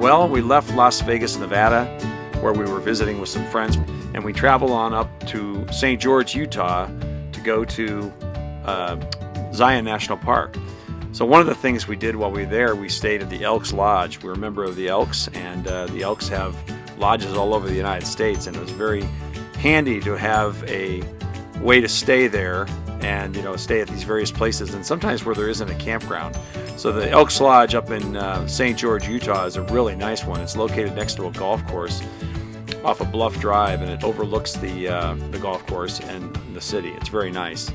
Well, we left Las Vegas, Nevada, where we were visiting with some friends, and we traveled on up to St. George, Utah to go to Zion National Park. So one of the things we did while we were there, we stayed at the Elks Lodge. We're a member of the Elks, and the Elks have lodges all over the United States, and it was very handy to have a way to stay there and stay at these various places, and sometimes where there isn't a campground. So the Elks Lodge up in St. George, Utah is a really nice one. It's located next to a golf course off a Bluff Drive, and it overlooks the golf course and the city. It's very nice.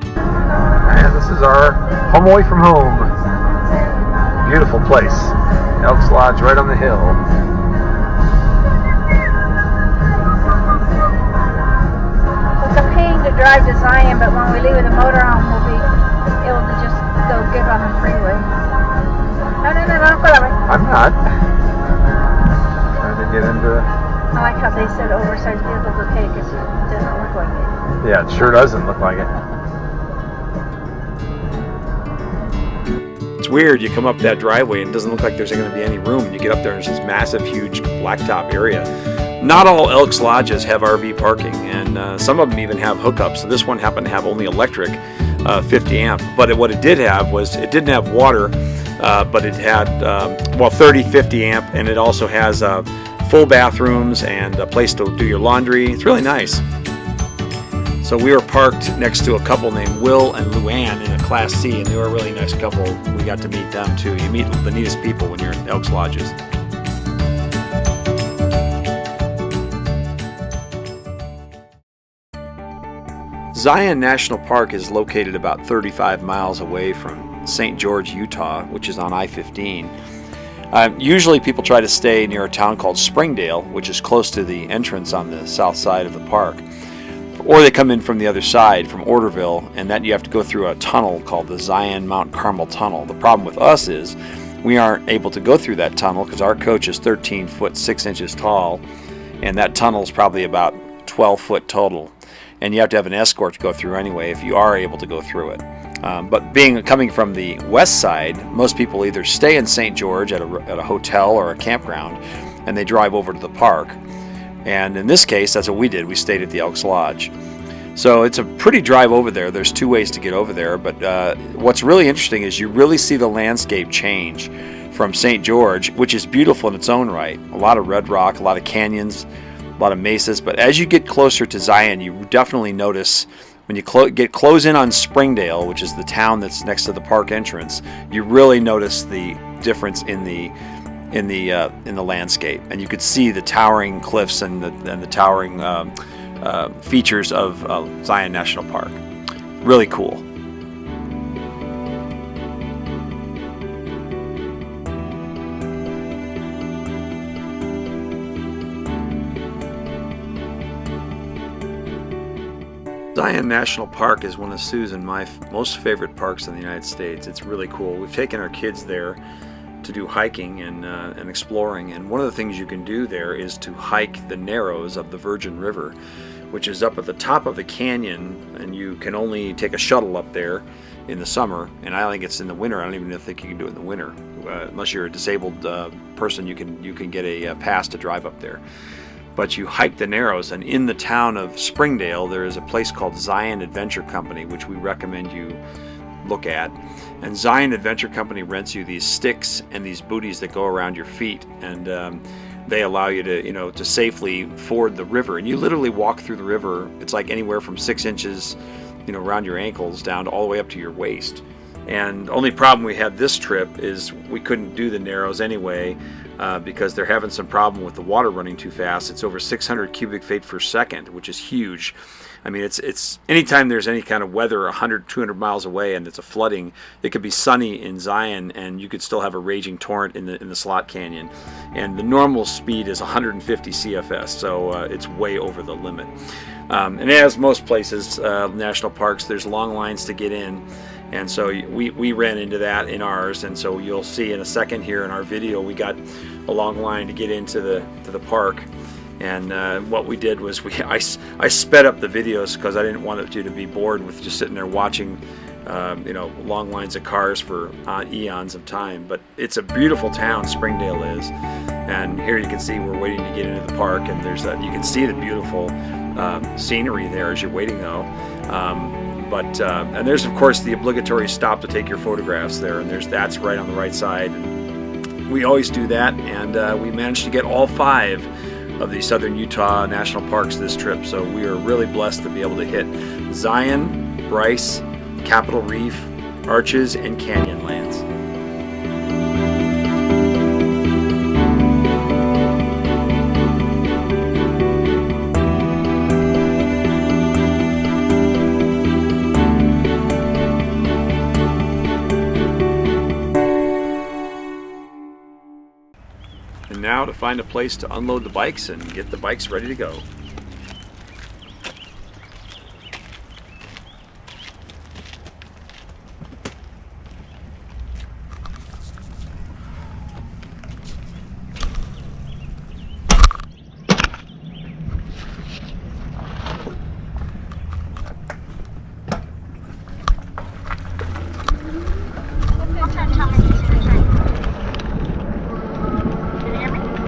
And this is our home away from home. Beautiful place. Elks Lodge right on the hill. To drive to Zion, but when we leave with the motorhome, we'll be able to just go good on the freeway. No, don't go that way. I'm not. Trying to get into... I like how they said oversized vehicles okay, because it doesn't look like it. Yeah, it sure doesn't look like it. It's weird, you come up that driveway and it doesn't look like there's going to be any room, and you get up there and there's this massive, huge blacktop area. Not all Elks Lodges have RV parking, and some of them even have hookups. So this one happened to have only electric, 50 amp. But what it did have was, it didn't have water, but it had, 30, 50 amp, and it also has full bathrooms and a place to do your laundry. It's really nice. So we were parked next to a couple named Will and Luann in a Class C, and they were a really nice couple. We got to meet them too. You meet the neatest people when you're at Elks Lodges. Zion National Park is located about 35 miles away from St. George, Utah, which is on I-15. Usually people try to stay near a town called Springdale, which is close to the entrance on the south side of the park. Or they come in from the other side, from Orderville, and that you have to go through a tunnel called the Zion Mount Carmel Tunnel. The problem with us is we aren't able to go through that tunnel because our coach is 13 foot 6 inches tall, and that tunnel is probably about 12 foot total. And you have to have an escort to go through anyway if you are able to go through it. But coming from the west side, most people either stay in St. George at a hotel or a campground, and they drive over to the park. And in this case, that's what we did. We stayed at the Elks Lodge. So it's a pretty drive over there. There's two ways to get over there. But what's really interesting is you really see the landscape change from St. George, which is beautiful in its own right. A lot of red rock, a lot of canyons, a lot of mesas, but as you get closer to Zion, you definitely notice when you close in on Springdale, which is the town that's next to the park entrance, you really notice the difference in the landscape, and you could see the towering cliffs and the towering features of Zion National Park. Really cool. Zion National Park is one of Sue's and my most favorite parks in the United States. It's really cool. We've taken our kids there to do hiking and exploring, and one of the things you can do there is to hike the Narrows of the Virgin River, which is up at the top of the canyon, and you can only take a shuttle up there in the summer, and I think it's in the winter. I don't even think you can do it in the winter. Unless you're a disabled person, you can get a pass to drive up there. But you hike the Narrows, and in the town of Springdale there is a place called Zion Adventure Company, which we recommend you look at. And Zion Adventure Company rents you these sticks and these booties that go around your feet, and they allow you to to safely ford the river. And you literally walk through the river. It's like anywhere from 6 inches around your ankles down to all the way up to your waist. And the only problem we had this trip is we couldn't do the Narrows anyway, because they're having some problem with the water running too fast. It's over 600 cubic feet per second, which is huge. I mean, it's anytime there's any kind of weather 100, 200 miles away and it's a flooding, it could be sunny in Zion and you could still have a raging torrent in the Slot Canyon. And the normal speed is 150 CFS, so it's way over the limit. And as most places, national parks, there's long lines to get in. And so we ran into that in ours, and so you'll see in a second here in our video we got a long line to get into the park. And what we did was I sped up the videos because I didn't want you to be bored with just sitting there watching you know, long lines of cars for eons of time. But it's a beautiful town, Springdale is, and here you can see we're waiting to get into the park, and there's that, you can see the beautiful scenery there as you're waiting though. And there's of course the obligatory stop to take your photographs there, and that's right on the right side. We always do that, and we managed to get all 5 of the southern Utah national parks this trip, so we are really blessed to be able to hit Zion, Bryce, Capitol Reef, Arches, and Canyonlands. And now to find a place to unload the bikes and get the bikes ready to go.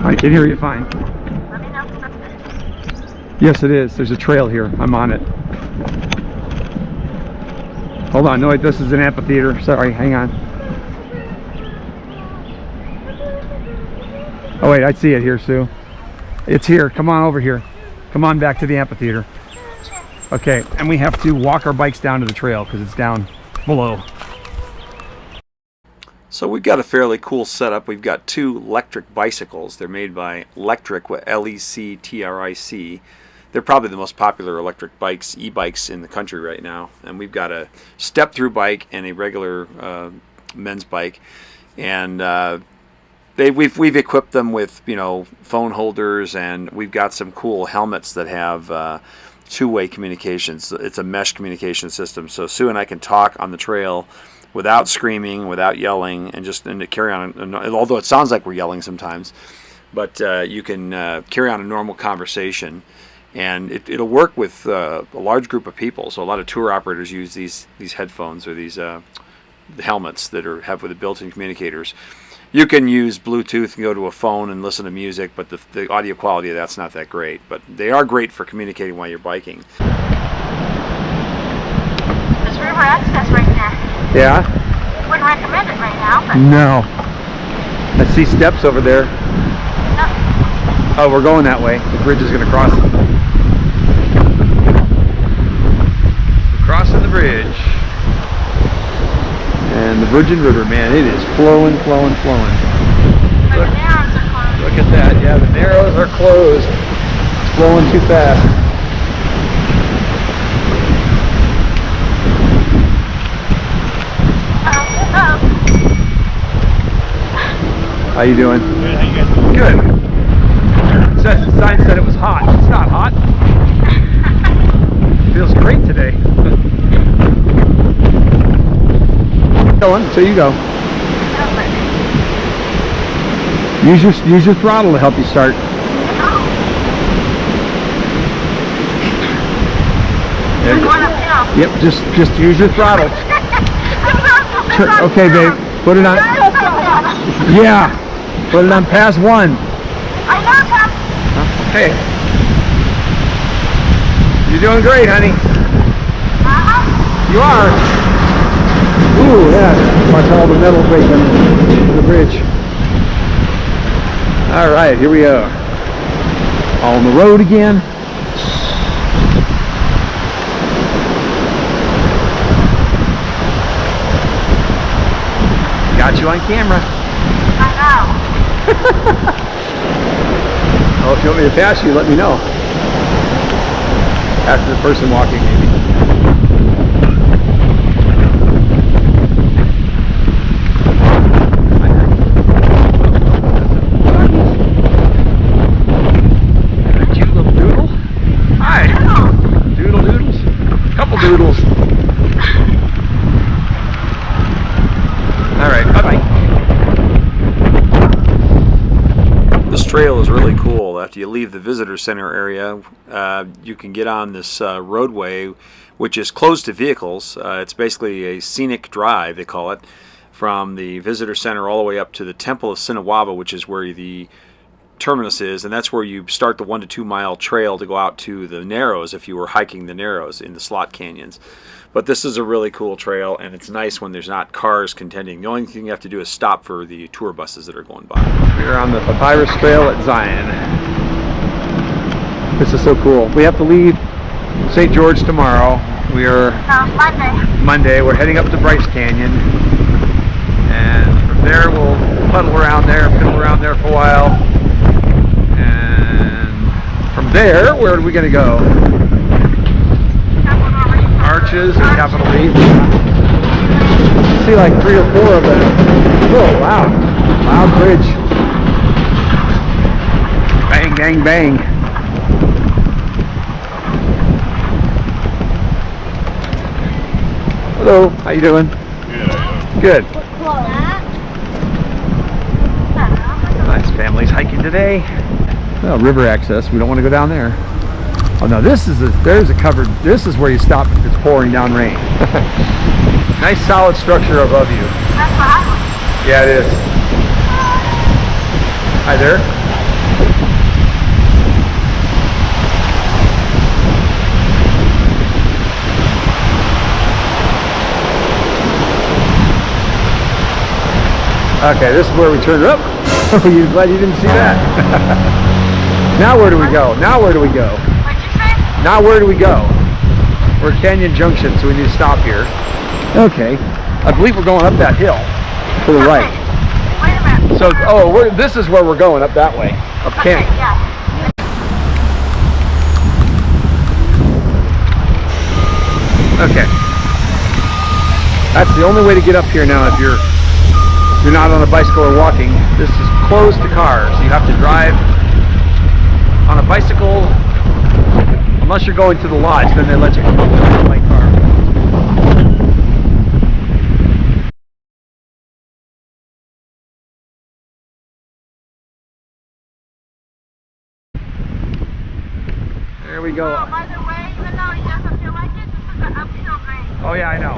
I can hear you fine. Let me know. Yes, it is. There's a trail here. I'm on it. Hold on. No, wait, this is an amphitheater. Sorry, hang on. Oh, wait, I see it here, Sue. It's here. Come on over here. Come on back to the amphitheater. Okay, and we have to walk our bikes down to the trail because it's down below. So we've got a fairly cool setup. We've got 2 electric bicycles. They're made by Electric, L-E-C-T-R-I-C. They're probably the most popular electric bikes, e-bikes in the country right now. And we've got a step-through bike and a regular men's bike. And we've equipped them with, you know, phone holders, and we've got some cool helmets that have two-way communications. It's a mesh communication system. So Sue and I can talk on the trail without screaming, without yelling, and just to carry on, although it sounds like we're yelling sometimes, but you can carry on a normal conversation, and it'll work with a large group of people. So a lot of tour operators use these headphones or these helmets that have with the built-in communicators. You can use Bluetooth and go to a phone and listen to music, but the audio quality of that's not that great. But they are great for communicating while you're biking. There's river access right there. Yeah? Wouldn't recommend it right now, but... No. I see steps over there. No. Oh, we're going that way. The bridge is going to cross. We're crossing the bridge. And the Virgin River, man, it is flowing, flowing, flowing. But the narrows are closed. Look at that. Yeah, the narrows are closed. It's flowing too fast. How you doing? Good, how you guys doing? Good. The sign said it was hot. It's not hot. Feels great today. Going, so you go. Use your throttle to help you start. There you go. Yep, just use your throttle. Okay, babe. Put it on. Yeah. Put it on pass 1. I know, Tom. Okay. You're doing great, honey. You are. Ooh, yeah. Watch all the metal breaking on the bridge. All right, here we are. On the road again. Got you on camera. I know. Well, if you want me to pass you, let me know. After the person walking, maybe. Cute little doodle. Hi. Doodle doodles. Couple doodles. All right. Bye bye. This trail is really cool. After you leave the visitor center area, you can get on this roadway, which is closed to vehicles. It's basically a scenic drive, they call it, from the visitor center all the way up to the Temple of Sinawava, which is where the terminus is, and that's where you start the 1 to 2 mile trail to go out to the Narrows if you were hiking the Narrows in the slot canyons. But this is a really cool trail, and it's nice when there's not cars contending. The only thing you have to do is stop for the tour buses that are going by. We're on the Papyrus Trail at Zion. This is so cool. We have to leave St. George tomorrow. We are Monday. We're heading up to Bryce Canyon, and from there we'll fiddle around there for a while. And from there, where are we going to go? Arches and Capitol Reef. I see like 3 or 4 of them. Oh wow, loud bridge. Bang, bang, bang. Hello, how you doing? Good. Nice families hiking today. Well, river access, we don't want to go down there. Oh no, there's a covered, this is where you stop if it's pouring down rain. Nice solid structure above you. Yeah, it is. Hi there. Okay, this is where we turn up. Oh, you're glad you didn't see that. Now where do we go? Now where do we go? Now where do we go? We're at Canyon Junction, so we need to stop here. Okay, I believe we're going up that hill to the right. Wait a minute. So, oh, this is where we're going, up that way. Up Canyon. Yeah. Okay. That's the only way to get up here now if you're not on a bicycle or walking. This is closed to cars. You have to drive on a bicycle. Unless you're going to the lodge, then they let you come up there by car. There we go. Oh, by the way, even though it doesn't feel like it, this is an uphill grade. Oh yeah, I know.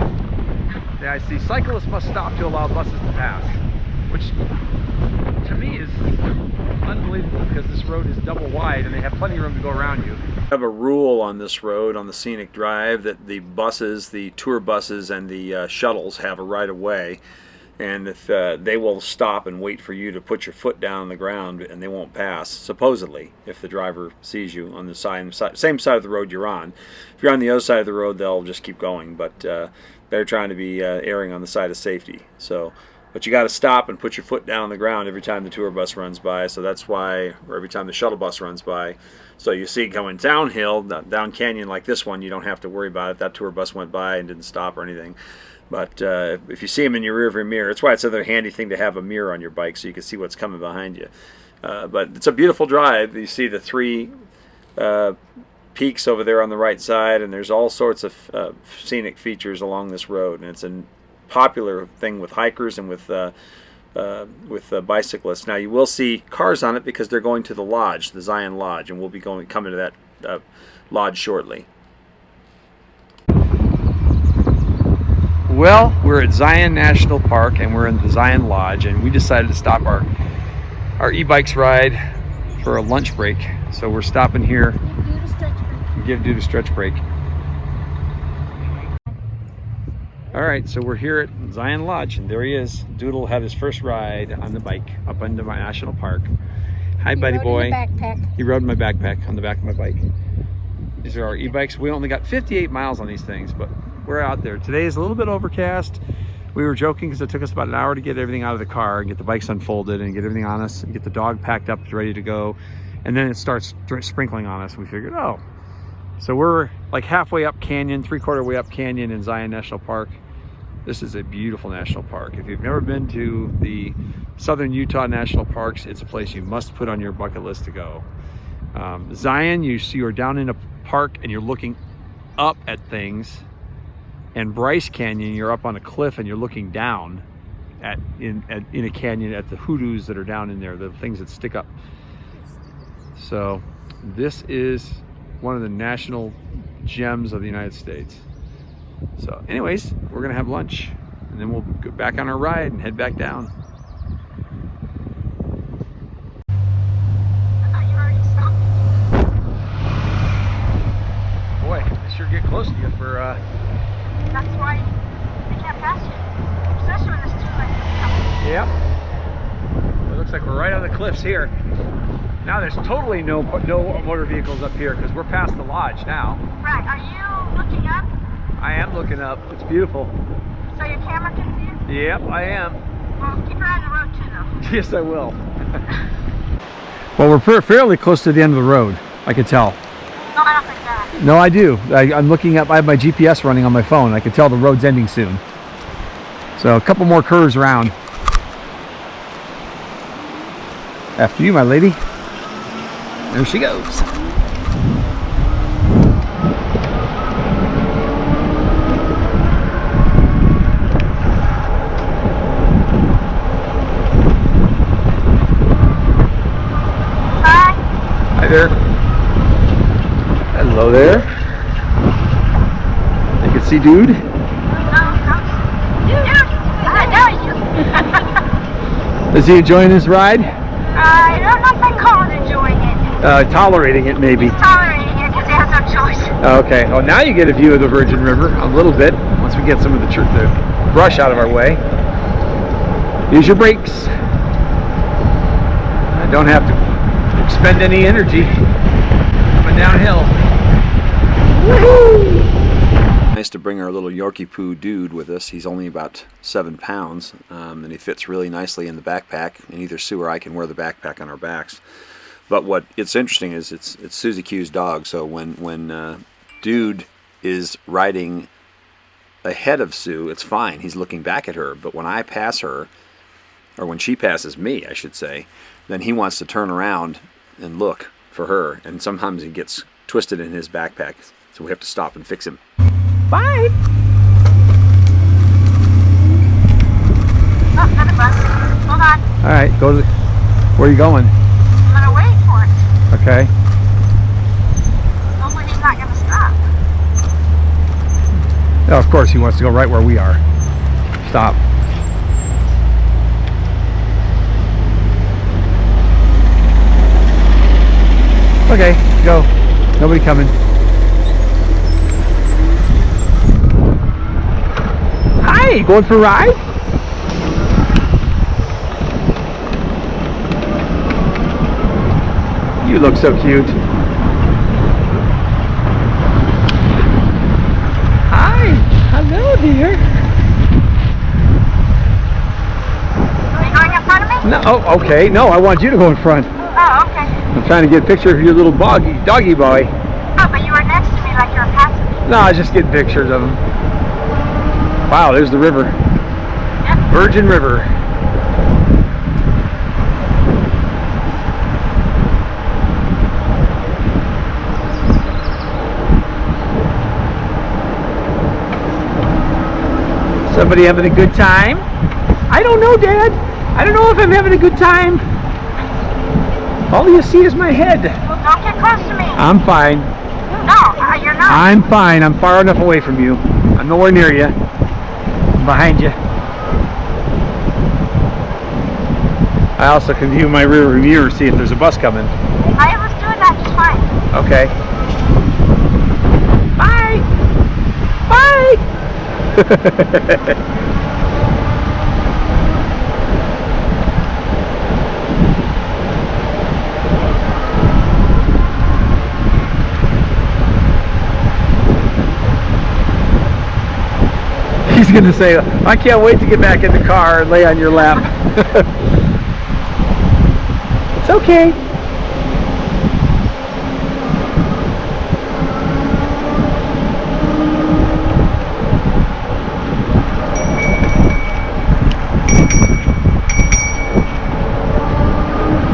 Yeah, I see. Cyclists must stop to allow buses to pass, which to me is unbelievable because this road is double wide and they have plenty of room to go around you. We have a rule on this road, on the scenic drive, that the buses, the tour buses and the shuttles have a right of way, and if they will stop and wait for you to put your foot down on the ground, and they won't pass, supposedly, if the driver sees you on the same side of the road you're on. If you're on the other side of the road, they'll just keep going, but they're trying to be erring on the side of safety. So, but you got to stop and put your foot down on the ground every time the tour bus runs by. So that's why, or every time the shuttle bus runs by. So you see going downhill, down canyon like this one, you don't have to worry about it. That tour bus went by and didn't stop or anything. But if you see them in your rearview mirror, it's why it's another handy thing to have a mirror on your bike so you can see what's coming behind you. But it's a beautiful drive. You see the 3 peaks over there on the right side, and there's all sorts of scenic features along this road, and it's a popular thing with hikers and with bicyclists. Now you will see cars on it because they're going to the lodge, the Zion Lodge, and we'll be coming to that lodge shortly. Well, we're at Zion National Park and we're in the Zion Lodge, and we decided to stop our e-bikes ride for a lunch break. So we're stopping here. Give Dude a stretch break. All right, so we're here at Zion Lodge, and there he is. Doodle had his first ride on the bike up into my national park. Hi, buddy boy. He rode my backpack on the back of my bike. These are our e-bikes. We only got 58 miles on these things, but we're out there. Today is a little bit overcast. We were joking because it took us about an hour to get everything out of the car and get the bikes unfolded and get everything on us and get the dog packed up, ready to go. And then it starts sprinkling on us. We figured, oh. So we're like halfway up canyon, 3/4 way up canyon in Zion National Park. This is a beautiful national park. If you've never been to the Southern Utah National Parks, it's a place you must put on your bucket list to go. Zion, you're down in a park and you're looking up at things. And Bryce Canyon, you're up on a cliff and you're looking down in a canyon at the hoodoos that are down in there, the things that stick up. So this is one of the national gems of the United States. So anyways, we're gonna have lunch and then we'll go back on our ride and head back down. Boy, I sure get close to you for That's why they can't pass you, especially when there's 2 lanes coming. yep. It looks like we're right on the cliffs here. Now there's totally no motor vehicles up here because we're past the lodge now. Right, are you looking up I am looking up. It's beautiful. so your camera can see it? Yep, I am. Well, keep your eye on the road too though. Yes, I will. Well, we're fairly close to the end of the road, I can tell. No, I don't think that. No, I do. I'm looking up. I have my GPS running on my phone. I can tell the road's ending soon. So a couple more curves around. After you, my lady. There she goes. Hi. Hi there. Hello there. You can see dude. Dude, I know you. Is he enjoying his ride? I don't know if I call it enjoying it. Tolerating it maybe. He's tolerating it because he has no choice. Okay. Oh, now you get a view of the Virgin River a little bit once we get some of the brush out of our way. Use your brakes. I don't have to expend any energy coming downhill. Woohoo! Nice to bring our little Yorkie Poo dude with us. He's only about 7 pounds, and he fits really nicely in the backpack. And either Sue or I can wear the backpack on our backs. But what it's interesting is it's Susie Q's dog. So when dude is riding ahead of Sue, it's fine. He's looking back at her. But when I pass her, or when she passes me, I should say, then he wants to turn around and look for her. And sometimes he gets twisted in his backpack, so we have to stop and fix him. Bye. Oh, another bus. Hold on. All right, go to where are you going? I'm gonna wait for it. Okay. Hopefully he's not gonna stop. Oh, of course he wants to go right where we are. Stop. Okay, go. Nobody coming. Hi, going for a ride? You look so cute. Hi, hello dear. Are you going in front of me? No, oh, okay. No, I want you to go in front. Oh, okay. I'm trying to get a picture of your little doggy boy. Oh, but you were next to me like you were passing me. No, I was just getting pictures of him. Wow, there's the river. Yep. Virgin River. Somebody having a good time? I don't know, Dad. I don't know if I'm having a good time. All you see is my head. Well, don't get close to me. I'm fine. No, you're not. I'm fine. I'm far enough away from you. I'm nowhere near you. I'm behind you. I also can view my rear mirror, see if there's a bus coming. I was doing that just fine. Okay. Bye. Bye. He's gonna say, I can't wait to get back in the car and lay on your lap. It's okay.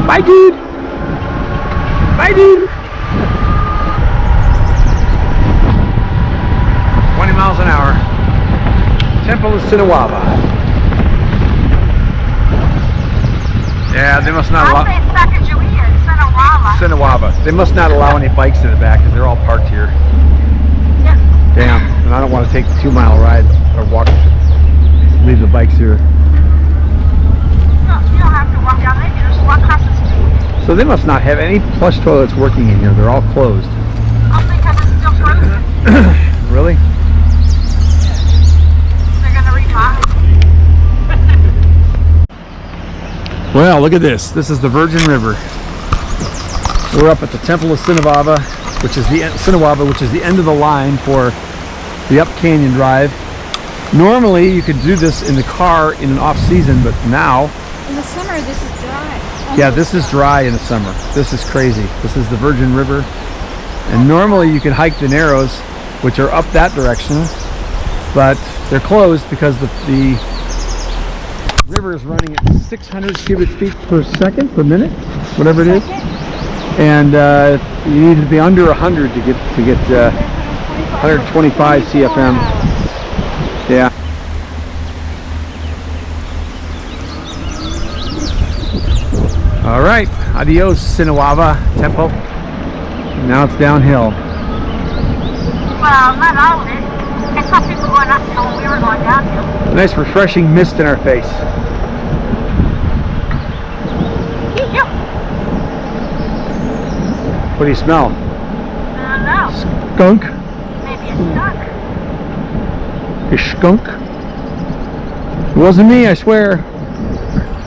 Bye, dude. Bye, dude. 20 miles an hour. Temple of Sinawava. Yeah, they must not allow. Actually, it's Sacagawea. It's Sinawava. Sinawava. They must not allow any bikes in the back because they're all parked here. Yeah. Damn, and I don't want to take the 2-mile ride or walk, leave the bikes here. No, you don't have to walk down there, you just walk across the street. So they must not have any flush toilets working in here. They're all closed. Oh, because it's still frozen. Really? They're gonna remodel. Well, look at this. This is the Virgin River. We're up at the Temple of Sinawava, which is the end of the line for the Up Canyon Drive. Normally, you could do this in the car in an off season, but now, In the summer, this is dry. yeah, this is dry in the summer. This is crazy. This is the Virgin River, and normally you can hike the Narrows, which are up that direction, but they're closed because the river is running at 600 cubic feet per second, per minute, whatever it is, and you need to be under 100 to get 125 CFM. Yeah. All right, adios Sinawava Temple. Now it's downhill. Well, not all of it. I saw people going uphill when we were going downhill. A nice refreshing mist in our face. What do you smell? I don't know. Skunk? Maybe it's stuck. A skunk? It wasn't me, I swear.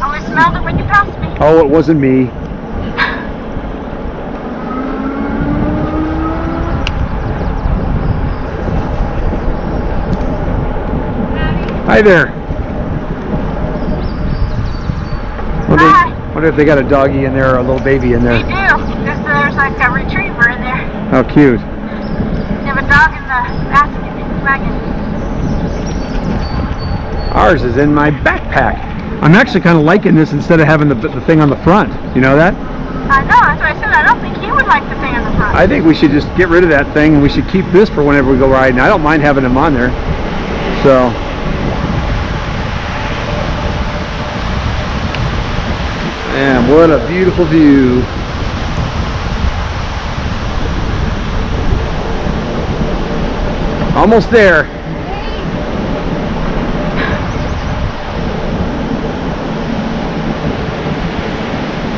Oh, I smelled it when you passed me. Oh, it wasn't me. Hi there. Wonder if they got a doggy in there or a little baby in there. They do. There's like a retriever in there. How cute. They have a dog in the basket in the wagon. Ours is in my backpack. I'm actually kind of liking this instead of having the thing on the front. You know that? I know, that's what I said. I don't think he would like the thing on the front. I think we should just get rid of that thing and we should keep this for whenever we go riding. I don't mind having them on there. So. Man, what a beautiful view. Almost there.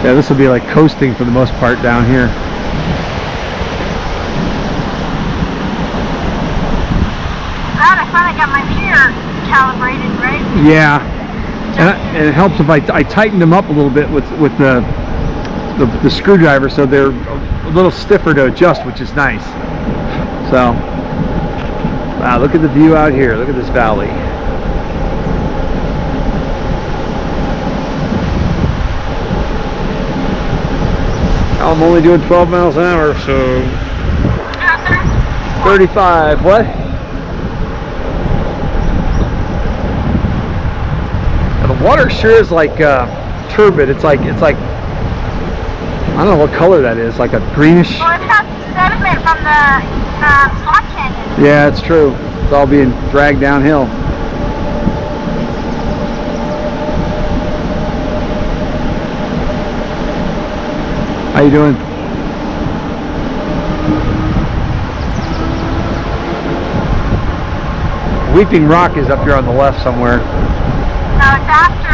Yeah, this will be like coasting for the most part down here. Glad I finally got my mirror calibrated, right? Yeah, and it helps if I tighten them up a little bit with the screwdriver, so they're a little stiffer to adjust, which is nice. So, wow, look at the view out here. Look at this valley. I'm only doing 12 miles an hour, so 35. What? Now, the water sure is like turbid. It's like I don't know what color that is. Like a greenish. Well, it has sediment from the slot canyon. Yeah, it's true. It's all being dragged downhill. How you doing? Weeping Rock is up here on the left somewhere. No, it's after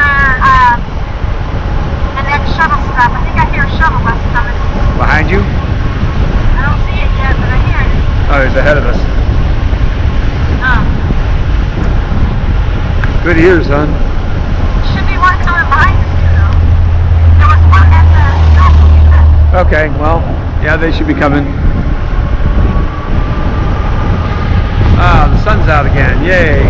the next shuttle stop. I think I hear a shuttle bus coming. Behind you? I don't see it yet, but I hear it. Oh, he's ahead of us. Oh. Good ears, son. Should be one coming behind us too, though. There was one at the stop. Okay, well, yeah, they should be coming. Ah, the sun's out again. Yay.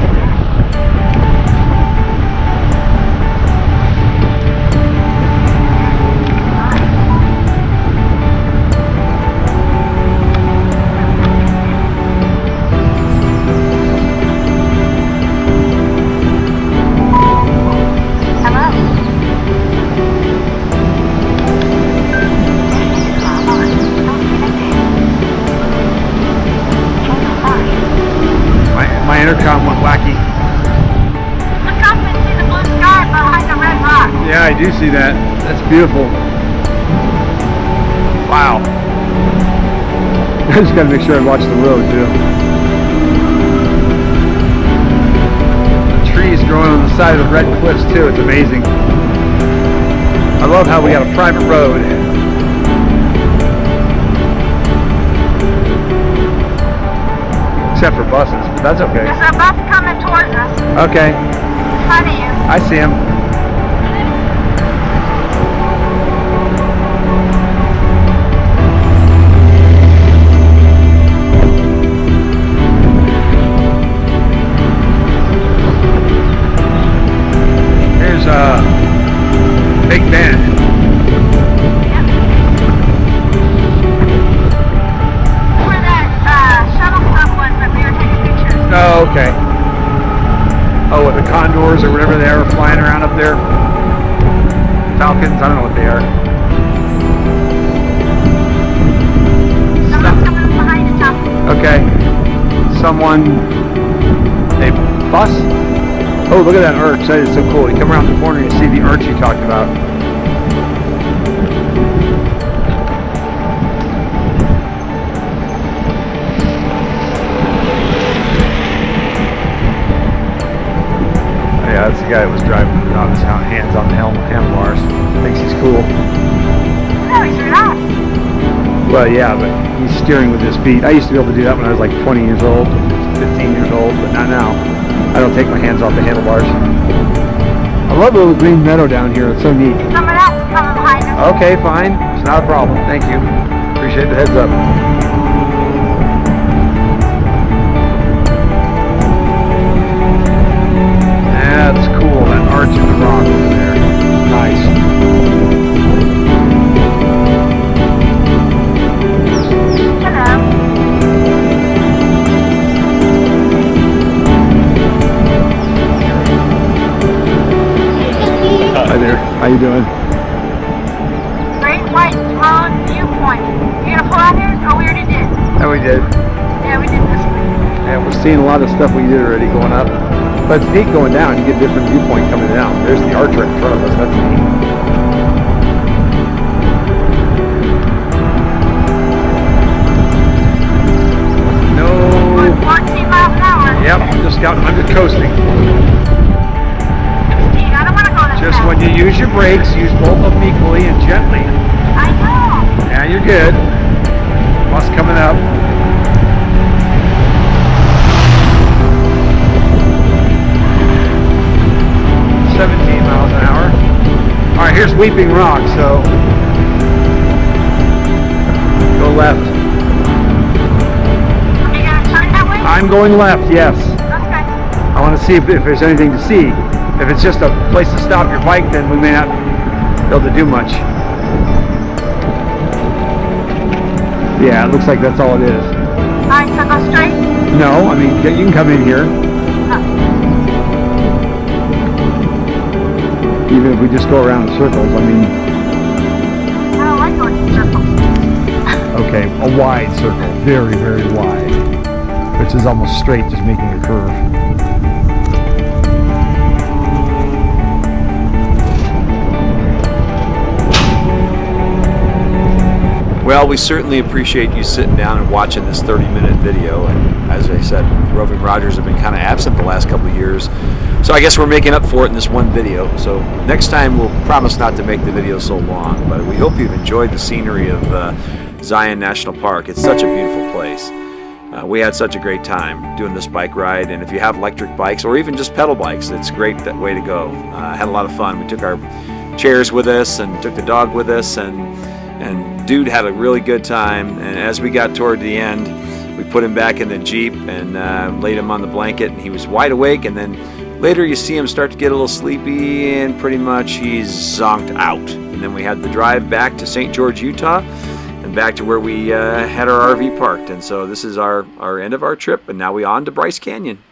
My intercom went wacky. Look up and see the blue sky behind the red rock. Yeah, I do see that. That's beautiful. Wow. I just gotta make sure I watch the road too. The trees growing on the side of the red cliffs too, it's amazing. I love how we got a private road. Except for buses, but that's okay. There's a bus coming towards us. Okay. In front of you. I see him. Here's Big Bend. Yep. Where that shuttle club was that we were taking pictures. Oh, okay. Oh, the condors or whatever they are flying around up there. Falcons, I don't know what they are. Someone's coming behind the top. Okay. Someone, a bus? Oh, look at that arch. That is so cool. You come around the corner and you see the arch you talked about. Yeah, that's the guy that was driving without his hands on the handlebars. Thinks he's cool. No, he's not. Well, yeah, but he's steering with his feet. I used to be able to do that when I was like 20 years old, 15 years old, but not now. I don't take my hands off the handlebars. I love the little green meadow down here. It's so neat. Someone else is coming behind us. Okay, fine. It's not a problem. Thank you. Appreciate the heads up. That's cool. That arch in the rock over there. Nice. Hi there. How you doing? Great White Throne Viewpoint. You gonna pull out here? Oh, we already did. Yeah, we did. Yeah, we did this one. Yeah, we're seeing a lot of stuff we did already going up. But it's neat going down. You get a different viewpoint coming down. There's the arch right in front of us. That's neat. No. We're 14 miles an hour. Yep, I'm just coasting. 15. I don't want to go that Just fast. when you use your brakes, use both of them equally and gently. I know. Yeah, you're good. Bus coming up. Alright, here's Weeping Rock, so go left. Are you gonna turn that way? I'm going left, yes. Okay. I want to see if there's anything to see. If it's just a place to stop your bike, then we may not be able to do much. Yeah, it looks like that's all it is. Alright, so go straight? No, I mean, you can come in here. Even if we just go around in circles, I mean... I don't like going in circles. Okay, a wide circle. Very, very wide. Which is almost straight, just making a curve. Well, we certainly appreciate you sitting down and watching this 30-minute video. And as I said, Roving Rogers have been kind of absent the last couple of years. So I guess we're making up for it in this one video. So next time we'll promise not to make the video so long. But we hope you've enjoyed the scenery of Zion National Park. It's such a beautiful place. We had such a great time doing this bike ride. And if you have electric bikes or even just pedal bikes, it's a great way to go. Had a lot of fun. We took our chairs with us and took the dog with us. And dude had a really good time, and as we got toward the end, we put him back in the Jeep and laid him on the blanket, and he was wide awake, and then later you see him start to get a little sleepy, and pretty much he's zonked out. And then we had the drive back to St. George, Utah, and back to where we had our RV parked. And so this is our end of our trip, and now we on to Bryce Canyon.